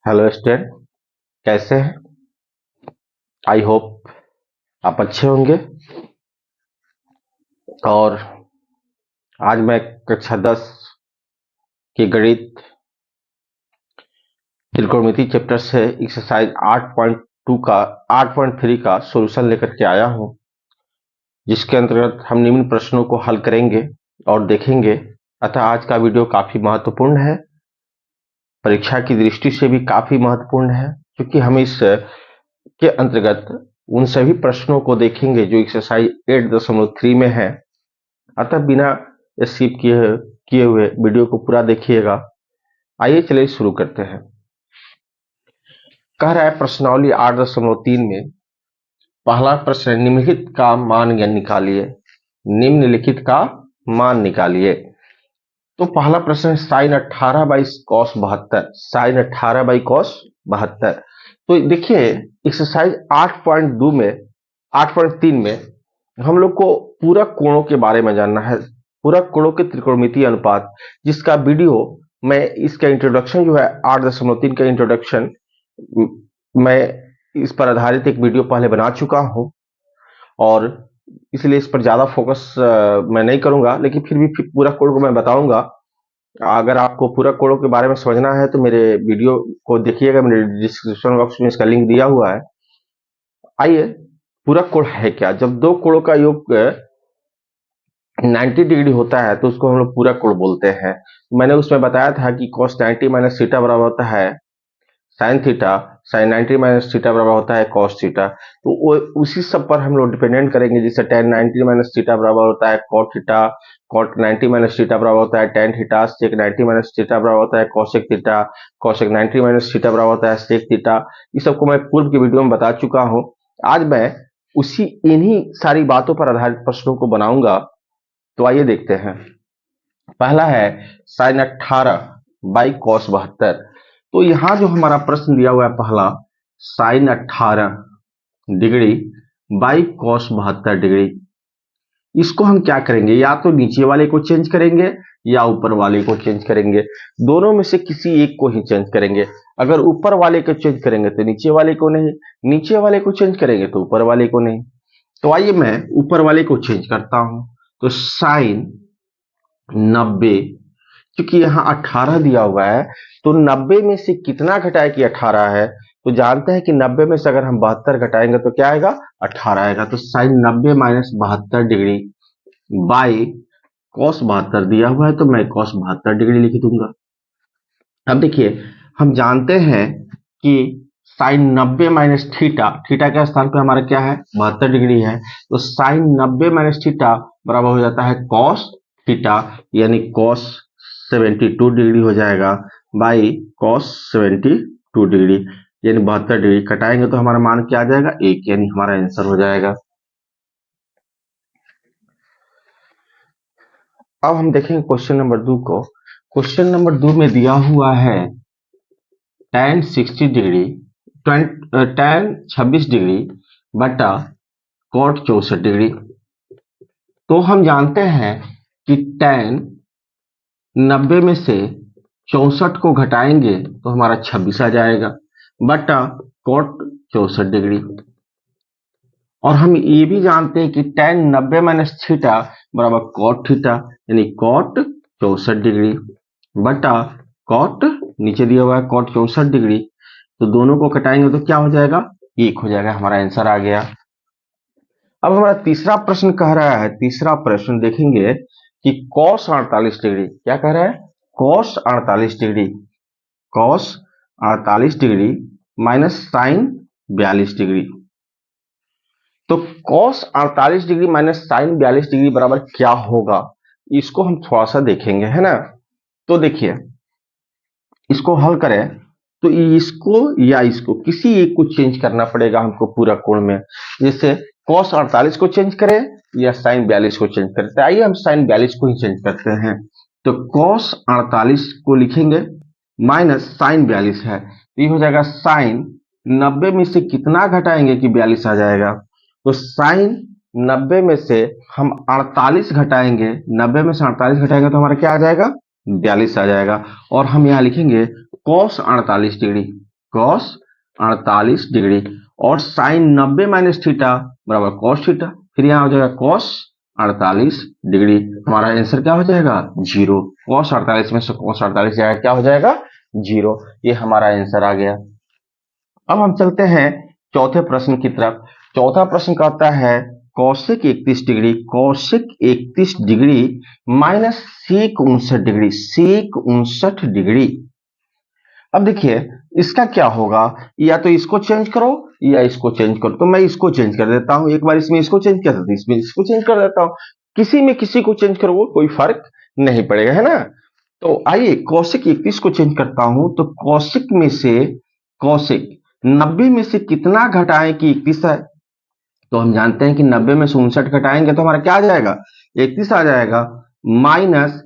Hello student, कैसे हैं? I hope आप अच्छे होंगे। और आज मैं कक्षा 10 की गणित त्रिकोणमिति चैप्टर से एक्सरसाइज 8.2 का 8.3 का सॉल्यूशन लेकर के आया हूं, जिसके अंतर्गत हम निम्न प्रश्नों को हल करेंगे और देखेंगे। अतः आज का वीडियो काफी महत्वपूर्ण है, परीक्षा की दृष्टि से भी काफी महत्वपूर्ण है, क्योंकि हम इस के अंतर्गत उन सभी प्रश्नों को देखेंगे जो एक्सरसाइज 8.3 में है। अतः बिना स्किप किए हुए वीडियो को पूरा देखिएगा। आइए चलिए शुरू करते हैं। कह रहा है प्रश्नावली 8.3 में पहला प्रश्न, निम्नलिखित का मान ज्ञान निकालिए। निम्नलिखित का मान निकालिए। तो पहला प्रश्न है sine 18 by cos 72। Sine 18 by cos 72। तो देखिए एक्सरसाइज 8.2 में 8.3 में हम लोग को पूरक कोणों के बारे में जानना है, पूरक कोणों के त्रिकोणमितीय अनुपात, जिसका वीडियो मैं इसका इंट्रोडक्शन जो है 8.3 का इंट्रोडक्शन मैं इस पर आधारित एक वीडियो पहले बना चुका हूं, और इसलिए इस पर ज्यादा फोकस मैं नहीं करूंगा, लेकिन फिर भी पूरक कोण को मैं बताऊंगा। अगर आपको पूरक कोणों के बारे में समझना है तो मेरे वीडियो को देखिएगा, मेरे डिस्क्रिप्शन बॉक्स में इसका लिंक दिया हुआ है। आइए, पूरक कोण है क्या? जब दो कोणों का योग 90 डिग्री होता है तो उसको हम लोग पूरक कोण बोलते हैं। मैंने उसमें बताया था कि cos 90 माइनस थीटा बराबर होता है sin theta, sin 90 minus theta बराबर होता है cos थीटा। तो वो उसी सब पर हम लोग डिपेंडेंट करेंगे, जिससे tan 90 माइनस थीटा बराबर होता है cot theta, cot 90 minus theta बराबर होता है tan theta, sec 90 minus theta बराबर होता है cosec theta, cosec 90 minus theta बराबर होता है sec थीटा। इस सबको मैं पूर्व की वीडियो में बता चुका हूं। आज मैं इन्हीं सारी बातों पर आधारित प्रश्नों को बनाऊंगा। तो आइए देखते हैं। पहला है साइन 18 बाई कॉस 72। तो यहां जो हमारा प्रश्न दिया हुआ है पहला, sine 18 degree by cos 72 degree, इसको हम क्या करेंगे? या तो नीचे वाले को चेंज करेंगे या ऊपर वाले को चेंज करेंगे। दोनों में से किसी एक को ही चेंज करेंगे। अगर ऊपर वाले को चेंज करेंगे तो नीचे वाले को नहीं, नीचे वाले को चेंज करेंगे तो ऊपर वाले को नहीं। तो आइए मैं ऊपर वाले को चेंज करता हूं। तो साइन 90, क्योंकि यहाँ 18 दिया हुआ है, तो 90 में से कितना घटाए कि 18 है, तो जानते हैं कि 90 में से अगर हम 72 घटाएंगे तो क्या आएगा? 18 आएगा। तो sine 90 minus 72 degree by cos 72 दिया हुआ है, तो मैं कॉस 72 डिग्री लिख दूंगा। अब देखिए, हम जानते हैं कि साइन 90 माइनस थीटा, थीटा के स्थान पे हमारा क्या है? 72 डिग्री है। तो साइन 90 माइनस थीटा बराबर हो जाता है कॉस थीटा, यानी कॉस 72 डिग्री हो जाएगा बाई कॉस 72 डिग्री, यानी 72 डिग्री कटाएंगे तो हमारा मान क्या आ जाएगा? 1, यानी हमारा आंसर हो जाएगा। अब हम देखेंगे क्वेश्चन नंबर 2 को। क्वेश्चन नंबर 2 में दिया हुआ है tan 60 डिग्री tan 26 डिग्री बटा cot 64 डिग्री। तो हम जानते हैं कि tan 90 में से 64 को घटाएंगे तो हमारा 26 आ जाएगा बटा cot 64 डिग्री। और हम ये भी जानते हैं कि tan 90 माइनस थीटा बराबर cot थीटा, यानी cot 64 डिग्री बटा cot, नीचे दिया हुआ है cot 64 डिग्री, तो दोनों को कटाएंगे तो क्या हो जाएगा? 1 हो जाएगा। हमारा आंसर आ गया। अब हमारा तीसरा प्रश्न कह रहा है, तीसरा प्रश्न देखेंगे कि cos 48 डिग्री, क्या कह रहा है? cos 48 degree, cos 48 degree minus sine 42 degree. तो cos 48 degree minus sine 42 degree बराबर क्या होगा, इसको हम थोड़ा सा देखेंगे, है ना। तो देखिए, इसको हल करें तो इसको या इसको किसी एक को चेंज करना पड़ेगा हमको पूरक कोण में। जैसे cos 48 को चेंज करें या साइन 42 को चेंज करें। तो आइए हम साइन 42 को ही चेंज करते हैं। तो cos 48 को लिखेंगे माइनस साइन 42 है, तो ये हो जाएगा साइन 90 में से कितना घटाएंगे कि 42 आ जाएगा। तो साइन 90 में से हम 48 घटाएंगे, 90 में से 48 घटाएंगे तो हमारा क्या आ जाएगा? 42 आ जाएगा। और हम यहाँ लिखेंगे cos 48 डिग्री, कॉस 48 डिग्री, और साइन 90 माइनस थीटा बराबर कॉस थीटा। फिर यहाँ हो जाएगा कॉस 48 डिग्री, हमारा आंसर क्या हो जाएगा 0। कॉस 48 में से कॉस 48 जाएगा, क्या हो जाएगा 0। ये हमारा आंसर आ गया। अब हम चलते हैं चौथे प्रश्न की तरफ। चौथा प्रश्न कहता है cosec 31 degree, cosec 31 degree minus sec 59 degree, sec 59 degree. अब देखिए इसका क्या होगा, या तो इसको चेंज करो या इसको चेंज करो। तो मैं इसको चेंज कर देता हूं, एक बार इसमें इसको चेंज कर देता हूं, इसमें इसको चेंज कर देता हूं। किसी में किसी को चेंज करो कोई फर्क नहीं पड़ेगा, है ना। तो आइए कौशिक 31 को चेंज करता हूं। तो कौशिक में से कौशिक 90 में से कितना घटाएं कि 31 है। तो हम जानते हैं कि 90 में से 59 घटाएंगे तो हमारा क्या आ जाएगा 31 आ जाएगा, माइनस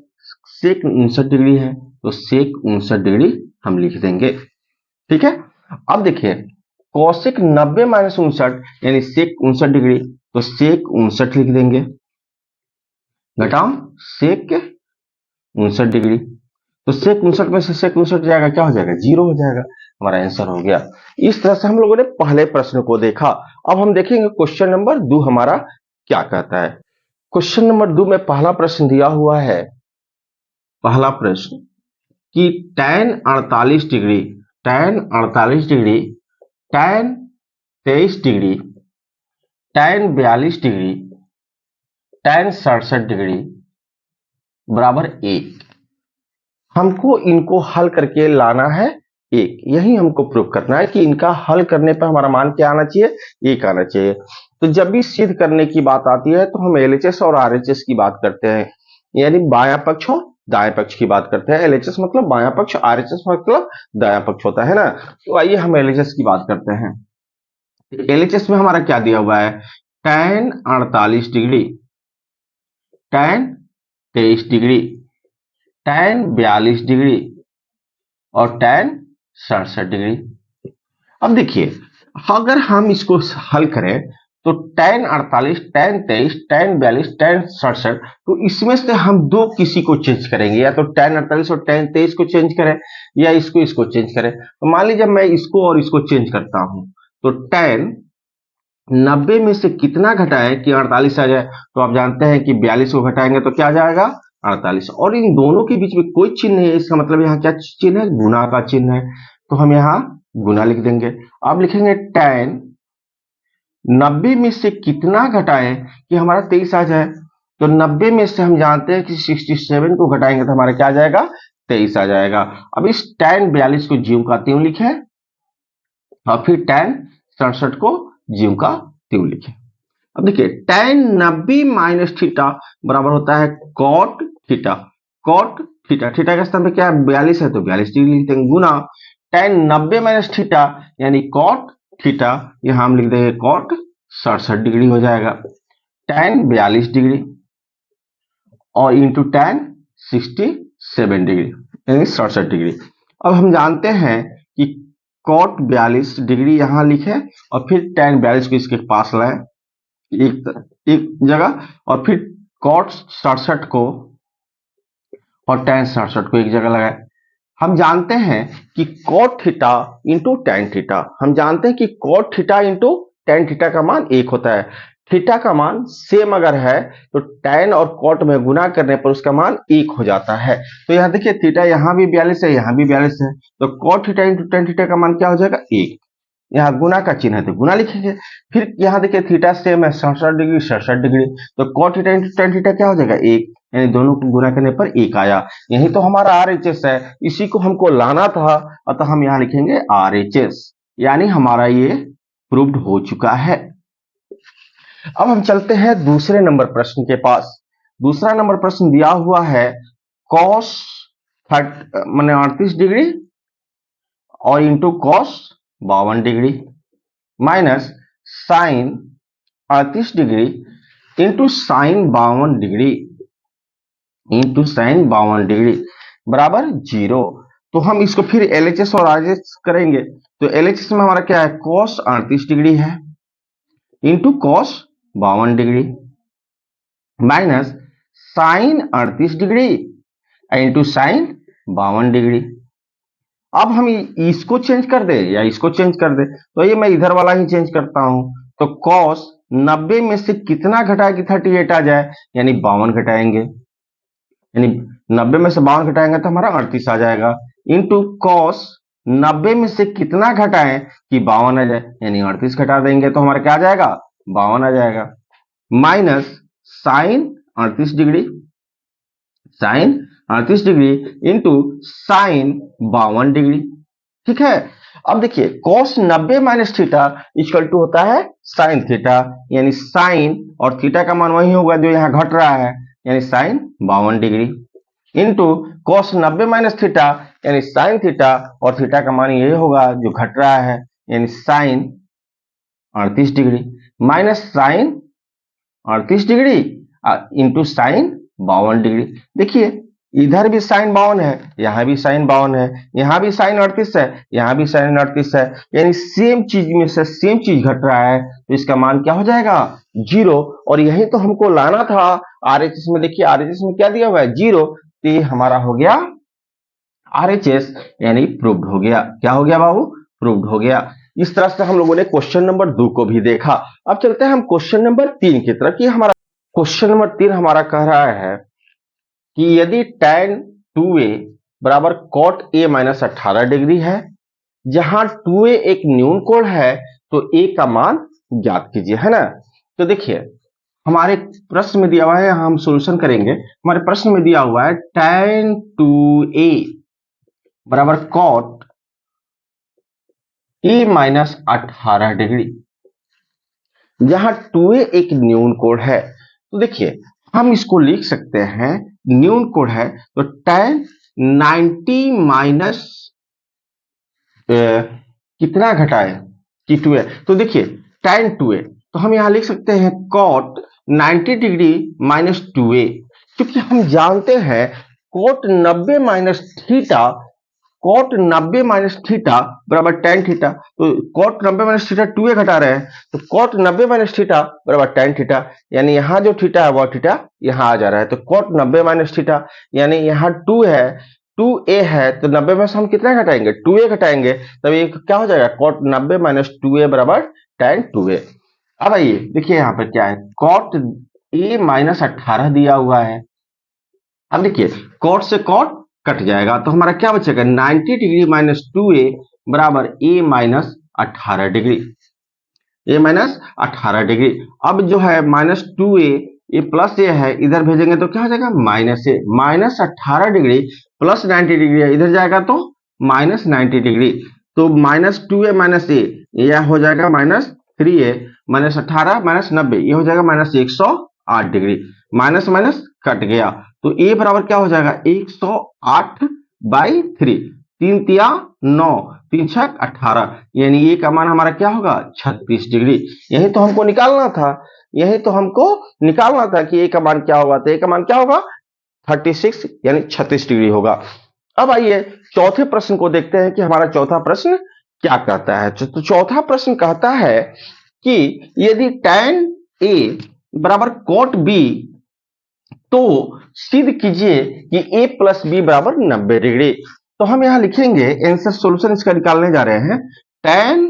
सेक 59 डिग्री है तो सेक 59 डिग्री हम लिख देंगे। ठीक है। अब देखिए कौशिक 90 माइनस 59 यानी सेक 59 डिग्री, तो सेक 59 लिख देंगे, घटाओ सेक 59 डिग्री। तो सेक 59 में से सेक 59 जाएगा, क्या हो जाएगा 0 हो जाएगा, हमारा आंसर हो गया। इस तरह से हम लोगों ने पहले प्रश्न को देखा। अब हम देखेंगे क्वेश्चन नंबर 2 हमारा क्या कहता है। क्वेश्चन नंबर 2 में पहला प्रश्न दिया हुआ है, पहला प्रश्न कि tan 48 degree, tan 48 degree, tan 23 degree, tan 42 degree, tan 67 degree बराबर 1। हमको इनको हल करके लाना है 1, यही हमको प्रूव करना है कि इनका हल करने पर हमारा मान क्या आना चाहिए 1 आना चाहिए। तो जब भी सिद्ध करने की बात आती है तो हम एलएचएस और आरएचएस की बात करते हैं, यानी बायां पक्ष और दाएं पक्ष की बात करते हैं। एलएचएस मतलब बायां पक्ष, आरएचएस मतलब दायां पक्ष होता है ना। तो आइए हम एलएचएस की बात करते हैं। एलएचएस में हमारा क्या दिया हुआ है, tan 48 degree, tan 23 degree, tan 42 degree और tan 67 डिग्री। अब देखिए अगर हम इसको हल करें तो tan 48, tan 23, tan 42, tan 67, तो इसमें से हम दो किसी को चेंज करेंगे, या तो tan 48 और tan 23 को चेंज करें या इसको चेंज करें। तो मान लीजिए मैं इसको और इसको चेंज करता हूं, तो tan 90 में से कितना घटाएं कि 48 आ जाए। तो आप जानते हैं कि 42 को घटाएंगे तो क्या आ जाएगा 48, और इन दोनों के बीच में कोई चिन्ह नहीं है, इसका मतलब यहाँ क्या चिन्ह है, गुना का चिन्ह है। तो हम यहाँ गुना लिख देंगे। अब लिखेंगे tan 90 में से कितना घटाएं कि हमारा 23 आ जाए। तो 90 में से हम जानते हैं कि 67 को घटाएंगे तो हमारा क्या आ जाएगा 23 आ जाएगा। अब इस tan 42 को ज्यों का त्यों लिखें और फिर tan 67 को ज्यों का त्यों लिखें। अब देखिए tan 90 माइनस थीटा बराबर होता है cot theta, cot theta, theta का स्थान पे क्या है 42 है तो 42 डिग्री लिखते हैं, गुना tan 90 माइनस थीटा यानी cot थीटा, यहां हम लिख देंगे cot 67 डिग्री हो जाएगा, tan 42 डिग्री और इंटू tan 67 डिग्री यानी 67 डिग्री। अब हम जानते हैं कि cot 42 डिग्री यहां लिखे और फिर tan 42 को इसके पास लाए एक जगह, और फिर cot 67 को और tan 67 को एक जगह लगाए। हम जानते हैं कि cot theta into tan theta, हम जानते हैं कि cot theta into tan theta का मान 1 होता है। थीटा का मान सेम अगर है तो tan और cot में गुना करने पर उसका मान 1 हो जाता है। तो यहाँ देखिए थीटा यहाँ भी 42 है, यहाँ भी 42 है, तो cot theta into tan theta का मान क्या हो जाएगा 1। यहाँ गुना का चिन्ह है तो गुना लिखेंगे। फिर यहाँ देखिए थीटा सेम है 67 डिग्री 67 डिग्री, तो cot theta into tan theta क्या हो जाएगा 1, यानी दोनों को गुना करने पर 1 आया। यही तो हमारा आरएचएस है, इसी को हमको लाना था, अतः हम यहाँ लिखेंगे आरएचएस, यानी हमारा ये प्रूव्ड हो चुका है। अब हम चलते हैं दूसरे नंबर प्रश्न के पास। दूसरा नंबर प्रश्न दिया हुआ है cos 38 डिग्री और into cos 52 degree minus sine 38 degree into sine 52 degree बराबर 0। तो हम इसको फिर एलएचएस और आरएचएस करेंगे। तो एलएचएस में हमारा क्या है cos 38 डिग्री है into cos 52 degree minus sine 38 degree into sine 52 degree, अब हम इसको चेंज कर दे या इसको चेंज कर दे, तो ये मैं इधर वाला ही चेंज करता हूं। तो cos 90 में से कितना घटाए कि 38 आ जाए, यानी 52 घटाएंगे, यानी 90 में से 52 घटाएंगे तो हमारा 38 आ जाएगा, इंटू cos 90 में से कितना घटाएं कि 52 आ जाए, यानी 38 घटा देंगे तो हमारा क्या आ जाएगा, 52 आ जाएगा, minus sine 38 degree, sine 38 degree into sine 52 degree. ठीक है, अब देखिए cos 90 minus theta equal to होता है साइन थीटा, यानी साइन और थीटा का मान वही होगा जो यहाँ घट रहा है, यानी sine 52 degree, into cos 90 minus theta यानी साइन थीटा, और थीटा का मान यही होगा जो घट रहा है, यानी sine 38 degree, minus sine 38 degree into sine 52 degree. देखिए इधर भी साइन 52 है, यहां भी साइन 52 है, यहां भी साइन 38 है, यहां भी साइन 38 है, यानी सेम चीज में से सेम चीज घट रहा है, तो इसका मान क्या हो जाएगा, 0। और यही तो हमको लाना था आरएचएस में। देखिए आरएचएस में क्या दिया हुआ है, 0, तो ये हमारा हो गया आरएचएस, यानी प्रूव्ड हो गया। क्या हो गया बाबू, प्रूव्ड हो गया। इस तरह से हम लोगों ने क्वेश्चन नंबर 2 को भी देखा। अब चलते हैं हम क्वेश्चन नंबर 3 की तरफ। हमारा क्वेश्चन नंबर 3 हमारा कह रहा है कि यदि tan 2a बराबर cot a माइनस 18 डिग्री है, जहां 2a एक न्यून कोण है, तो a का मान ज्ञात कीजिए, है ना। तो देखिए हमारे प्रश्न में दिया हुआ है, हम सॉल्यूशन करेंगे। हमारे प्रश्न में दिया हुआ है tan 2a बराबर cot a माइनस 18 डिग्री, जहां 2a एक न्यून कोण है। तो देखिए हम इसको लिख सकते हैं, न्यून कोण है तो tan 90 माइनस कितना घटाए कि 2a, तो देखिए tan 2a तो हम यहां लिख सकते हैं cot 90 डिग्री माइनस 2a, क्योंकि हम जानते हैं cot 90 minus theta, cot 90 minus theta बराबर tan थीटा, तो cot 90 माइनस थीटा 2a घटा रहे हैं, तो cot 90 माइनस थीटा बराबर tan थीटा, यानी यहाँ जो थीटा है वह थीटा यहाँ आ जा रहा है, तो cot 90 माइनस थीटा यानी यहाँ 2 है, 2a है, तो 90 में से हम कितना घटाएंगे, 2a घटाएंगे, तब ये क्या हो जाएगा, cot 90 माइनस 2a बराबर tan 2a। अब आइए देखिए यहाँ पर क्या है, cot a माइनस 18 दिया हुआ है। अब देखिए cot से cot कट जाएगा, तो हमारा क्या बचेगा, 90 डिग्री माइनस 2a बराबर a minus 18 degree, a minus 18 degree. अब जो है माइनस 2a, ये प्लस ए है, इधर भेजेंगे तो क्या हो जाएगा, माइनस ए, माइनस 18 डिग्री प्लस 90 डिग्री है, इधर जाएगा तो माइनस 90 डिग्री, तो माइनस 2a माइनस ए, यह हो जाएगा माइनस 3a, माइनस 18 माइनस 90, ये हो जाएगा minus 108 degree, minus minus cut गया, तो a बराबर क्या हो जाएगा, 108 बाई 3, 3 तिया 9, 3 छक 18, यानी a का मान हमारा क्या होगा, 36 डिग्री। यही तो हमको निकालना था, यही तो हमको निकालना था कि a का मान क्या होगा, तो a का मान क्या होगा, 36 यानी 36 डिग्री होगा। अब आइए चौथे प्रश्न को देखते हैं कि हमारा चौथा प्रश्न क्या कहता है। तो चौथा प्रश्न कहता है कि यदि tan a बराबर cot b, तो सिद्ध कीजिए कि a प्लस बी बराबर 90 डिग्री। तो हम यहां लिखेंगे आंसर सॉल्यूशन इसका निकालने जा रहे हैं, tan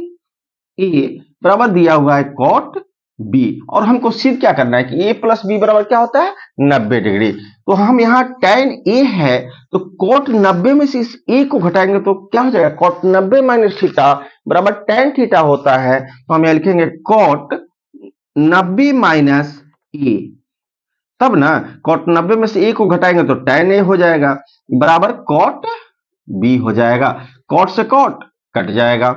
a बराबर दिया हुआ है cot b, और हमको सिद्ध क्या करना है कि a प्लस बी बराबर क्या होता है, 90 डिग्री। तो हम यहाँ tan a है, तो cot 90 में से इस a को घटाएंगे तो क्या हो जाएगा, cot 90 माइनस थीटा बराबर tan थीटा होता है, तो हम यहाँ लिखेंगे cot 90 माइनस a, तब ना cot 90 में से a को घटाएंगे तो tan a हो जाएगा बराबर cot b हो जाएगा, cot से cot कट जाएगा।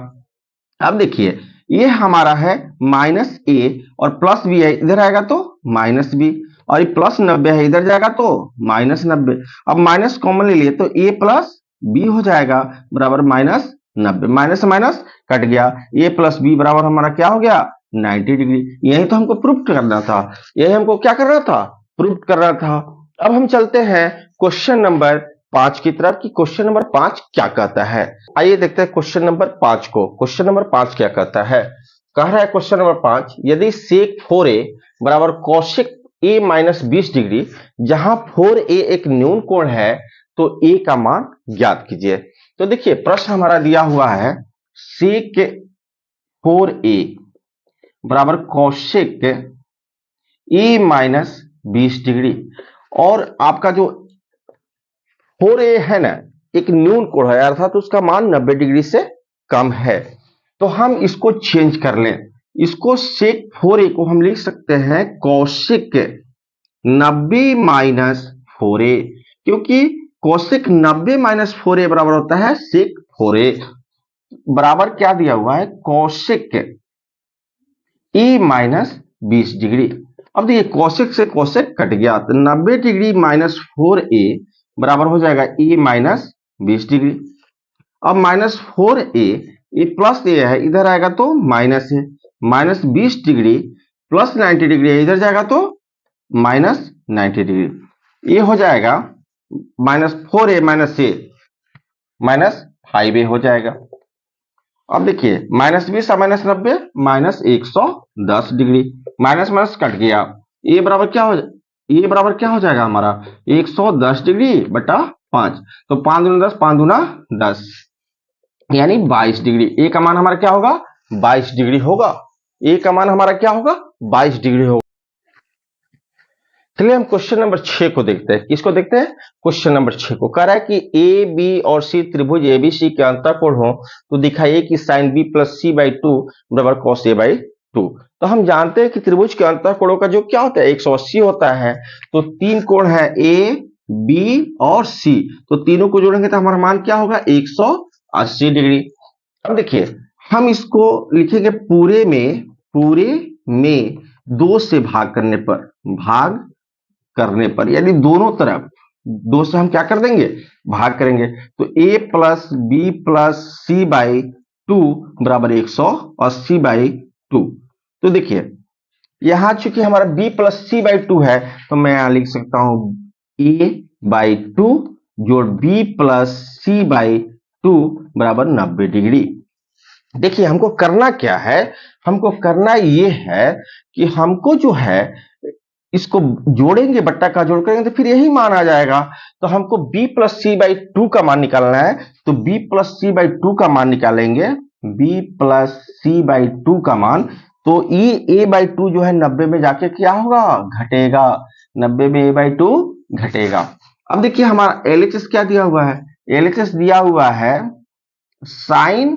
अब देखिए ये हमारा है माइनस a और प्लस b है, इधर आएगा तो माइनस b, और ये प्लस 90 है, इधर जाएगा तो माइनस 90। अब माइनस कॉमन ले लिए तो a प्लस b हो जाएगा बराबर माइनस 90, माइनस माइनस कट गया, a प्लस b बराबर हमारा क्या हो गया, 90 डिग्री। यही तो हमको प्रूफ करना था, यही हमको क्या करना था, प्रूफ करना था। अब हम चलते हैं क्वेश्चन नंबर 5 की तरफ कि क्वेश्चन नंबर 5 क्या कहता है। आइए देखते हैं क्वेश्चन नंबर 5 को। क्वेश्चन नंबर 5 क्या कहता है, कह रहा है क्वेश्चन नंबर 5, यदि sec 4a बराबर cosec a माइनस 20 डिग्री, जहां 4a एक न्यून कोण है, तो a का मान ज्ञात कीजिए। तो देखिए प्रश्न हमारा दिया हुआ है सेक 4a बराबर कौशिक ए माइनस 20 डिग्री, और आपका जो 4a है ना एक न्यून कोण है, अर्थात उसका मान 90 डिग्री से कम है। तो हम इसको चेंज कर लें, इसको सेक 4a को हम लिख सकते हैं कौशिक 90 माइनस 4a, क्योंकि कौशिक 90 माइनस 4a बराबर होता है सेक 4a, बराबर क्या दिया हुआ है कौशिक ए माइनस 20 डिग्री। अब देखिए कौशिक से कौशिक कट गया तो 90 डिग्री माइनस 4a बराबर हो जाएगा ए माइनस 20 डिग्री। अब माइनस 4a ये प्लस ए है, इधर आएगा तो माइनस है, माइनस 20 डिग्री प्लस 90 डिग्री है, इधर जाएगा तो माइनस 90 डिग्री। ये हो जाएगा माइनस 4a माइनस ए माइनस 5a हो जाएगा। अब देखिए माइनस 20 और minus 90 minus 110 degree, minus minus cut गया, ये बराबर क्या हो जाएगा हमारा 110 डिग्री बटा 5, तो 5 दूना 10, 5 दूना 10 यानी 22 डिग्री। ए का मान हमारा क्या होगा 22 डिग्री होगा, ए का मान हमारा क्या होगा 22 डिग्री होगा। चलिए हम क्वेश्चन नंबर 6 को देखते हैं। किसको देखते हैं क्वेश्चन नंबर 6 को। कह रहा है कि ए बी और सी त्रिभुज एबीसी के अंतःकोण हो तो दिखाइए कि sine B plus C by 2 बराबर कॉस ए बाई 2। तो हम जानते हैं कि त्रिभुज के अंतःकोणों का जो क्या होता है 180 होता है। तो तीन कोण है ए बी और सी, तो तीनों को जोड़ेंगे तो हमारा मान क्या होगा 180 डिग्री। अब देखिए हम इसको लिखेंगे पूरे में 2 से भाग करने पर यानी दोनों तरफ 2 से हम क्या कर देंगे भाग करेंगे, तो a plus B plus C by 2 बराबर 180 बाई 2। तो देखिए यहां चूंकि हमारा b प्लस सी बाई 2 है तो मैं यहां लिख सकता हूं a बाई 2 जोड़ b प्लस सी बाई 2 बराबर 90 डिग्री। देखिए हमको करना क्या है, हमको करना ये है कि हमको जो है इसको जोड़ेंगे, बट्टा का जोड़ करेंगे तो फिर यही मान आ जाएगा। तो हमको b प्लस सी बाई 2 का मान निकालना है, तो b प्लस सी बाई 2 का मान निकालेंगे, b प्लस सी बाई 2 का मान, तो ए बाई 2 जो है 90 में जाके क्या होगा घटेगा, 90 में a बाई 2 घटेगा। अब देखिए हमारा LHS क्या दिया हुआ है, LHS दिया हुआ है sine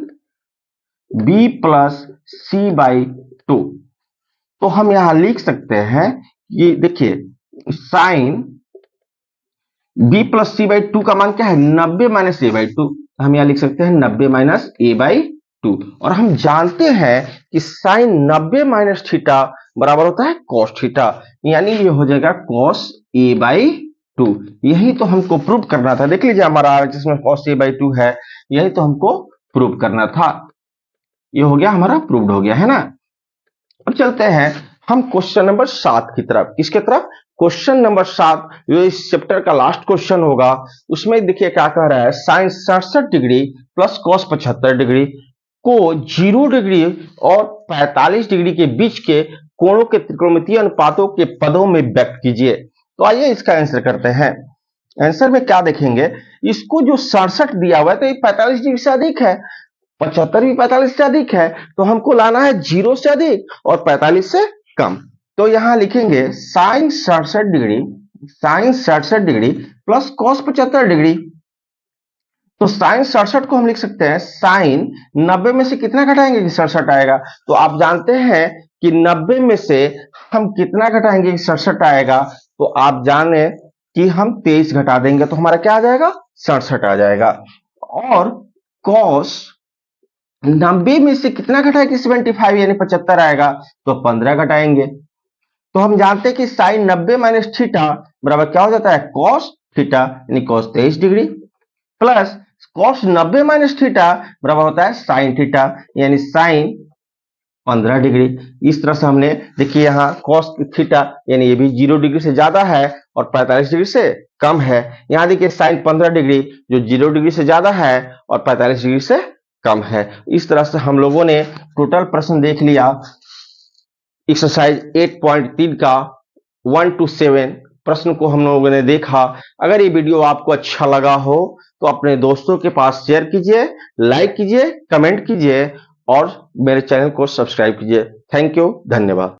b plus C by 2। तो हम यहां लिख सकते हैं ये देखिए sine b plus C by 2 का मान क्या है 90 माइनस ए बाई 2, हम यहां लिख सकते हैं 90 माइनस ए बाई 2। और हम जानते हैं कि साइन 90 माइनस थीटा बराबर होता है कॉस थीटा, यानी ये हो जाएगा कॉस ए बाई 2। यही तो हमको प्रूव करना था। देख लीजिए हमारा जिसमें कॉस ए बाई 2 है, यही तो हमको प्रूव करना था। ये हो गया हमारा प्रूव्ड हो गया है ना। अब चलते हैं हम क्वेश्चन नंबर 7 की तरफ। किसके तरफ क्वेश्चन नंबर 7 जो इस चैप्टर का लास्ट क्वेश्चन होगा। उसमें देखिए क्या कह रहा है sine 67 degree plus cos 75 degree को 0 डिग्री और 45 डिग्री के बीच के कोणों के त्रिकोणमितीय अनुपातों के पदों में व्यक्त कीजिए। तो आइए इसका आंसर करते हैं। आंसर में क्या देखेंगे, इसको जो 67 दिया हुआ है तो ये 45 डिग्री से अधिक है, 75 भी 45 से अधिक है, तो हमको लाना है 0 से अधिक और 45 से कम। तो यहां लिखेंगे sine 67 degree plus cos 75 degree. तो साइन 67 को हम लिख सकते हैं साइन 90 में से कितना घटाएंगे कि 67 आएगा। तो आप जानते हैं कि 90 में से हम कितना घटाएंगे कि 67 आएगा, तो आप जाने कि हम 23 घटा देंगे तो हमारा क्या आ जाएगा 67 आ जाएगा। और कॉस 90 में से कितना घटाएंगे 75 यानी 75 आएगा, तो 15 घटाएंगे। तो हम जानते हैं कि साइन 90 माइनस थीटा बराबर क्या हो जाता है कॉस थीटा यानी cos 23 degree, plus cos 90 minus theta बराबर होता है साइन थीटा यानी साइन 15 डिग्री। इस तरह से हमने देखिए यहाँ कॉस थीटा यानी ये भी 0 डिग्री से ज्यादा है और 45 डिग्री से कम है। यहाँ देखिए साइन 15 डिग्री जो 0 डिग्री से ज्यादा है और 45 डिग्री से कम है। इस तरह से हम लोगों ने टोटल प्रश्न देख लिया एक्सरसाइज 8.3 का 1 to 7 प्रश्न को हम लोगों ने देखा। अगर ये वीडियो आपको अच्छा लगा हो तो अपने दोस्तों के पास शेयर कीजिए, लाइक कीजिए, कमेंट कीजिए और मेरे चैनल को सब्सक्राइब कीजिए। थैंक यू, धन्यवाद।